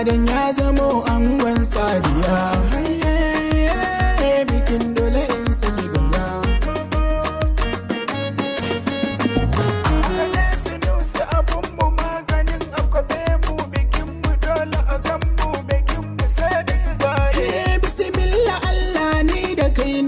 dan ya zamo angon Sadiya. Bikin dole in saki ganga.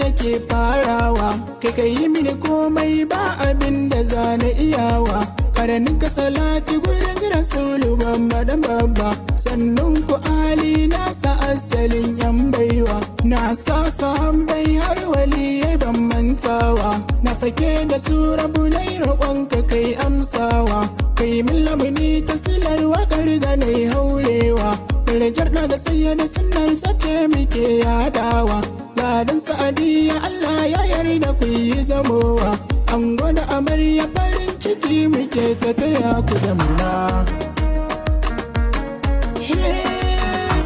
Nake farawa kai kai mini komai ba abin da za na iyawa karanin ka salati gurin rasulu bambadan babba sannun ku ali na sa asalin yan baiwa na sa sahabbai har waliyai ban mantawa na fake da su rabulai roƙon ka kai amsawa kai min lamuni ta silar waƙar da na yi haurewa darajar da sayyada sunnar sace muke yadawa dan Sa'adiyya Allah ya yarda ku yi zamowa an gwada amarya farin ciki muke ta taya ku da murna.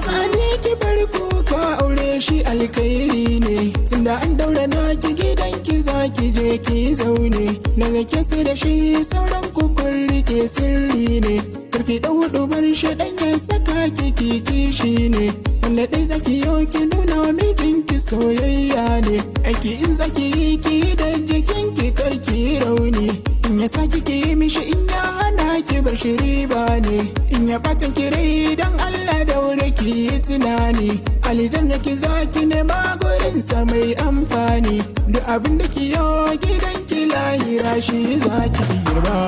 Sani ki bar kuka aure shi alkairi ne tunda an daura naki gidanki zaki je ki zaune daga kesa da shi sauran kukun rike sirri ne karki dau dubar shi dan ya saka ki kishi ne wanda dai zaki yau ki nuna mijinki soyayya ne aiki in zaki yi ki da jikinki karki rauni in ya saki ki yi mishi in ya hana ki bar shi riba ne in ya bata ki rai dan Allah daure ki yi tunani aljanna ki zaki nema gurin sa mai amfani duk abin da ki yau gidanki lahira shi zaki girba.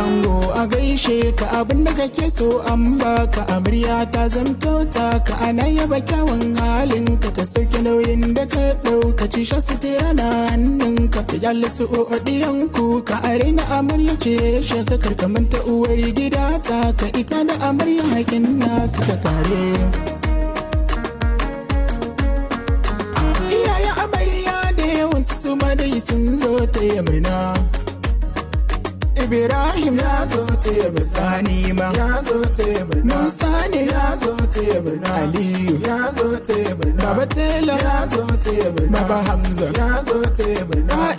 Ango a gaishe ka abin da kake so an baka amarya ta zamto ta ka ana yaba kyawun halin ka sauke nauyin da ka dauka ci sha su na hannunka ka jalla su odiyan ku ka arena amarya ce shaka karkamanta uwar gida ta ka ita da amarya hakin nasu ka kare. Iyaye amarya da yawan su ma dai sun zo ta yi murna. Ibrahim ya zo taya Sani ma ya zo taya Musa ne ya zo taya Aliyu ya zo taya Baba Tela ya zo taya Baba Hamza ya zo taya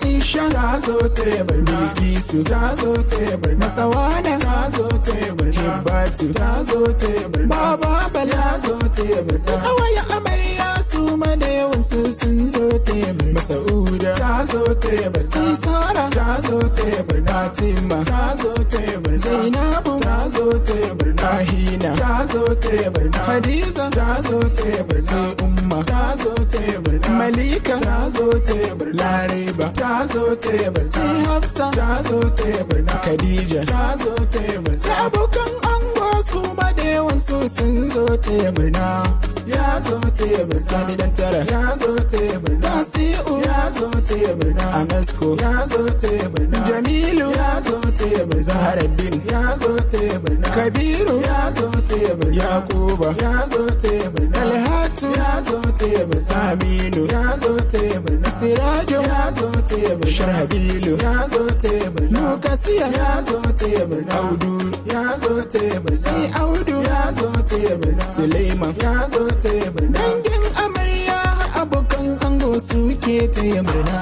Aisha ya zo taya Bilkisu ya zo taya Masawana ya zo taya Hibbatu ya zo taya Baba Bala ya zo taya kawai amarya su ma da yawan su sun zo taya Masauda ya zo taya Sara ya zo taya Fatima ta zo tebur Zainabu ta zo tebur Ahina ta zo tebur Hadiza ta zo tebur sai Umma ta zo tebur Malika ta zo tebur Lariba ta zo tebur sai Hafsa ta zo tebur Khadija ta zo tebur sai abokan ango su ma da yawan su sun zo tebur na ya zo tebur Sani dan tara ya zo tebur Nasi'u ya zo tebur na Anasko ya zo tebur na Jamilu ya zo tebur Zaharaddin ya zo tebur na Kabiru ya zo tebur Yakuba ya zo tebur na Alhatu ya zo tebur Saminu ya zo tebur na Sirajo ya zo tebur Sharhabilu ya zo tebur na Kasiya ya zo tebur na Audu ya zo tebur sai Audu ya zo tebur na Suleiman ya zo tebur na dangin amarya abokan ango suke taya murna.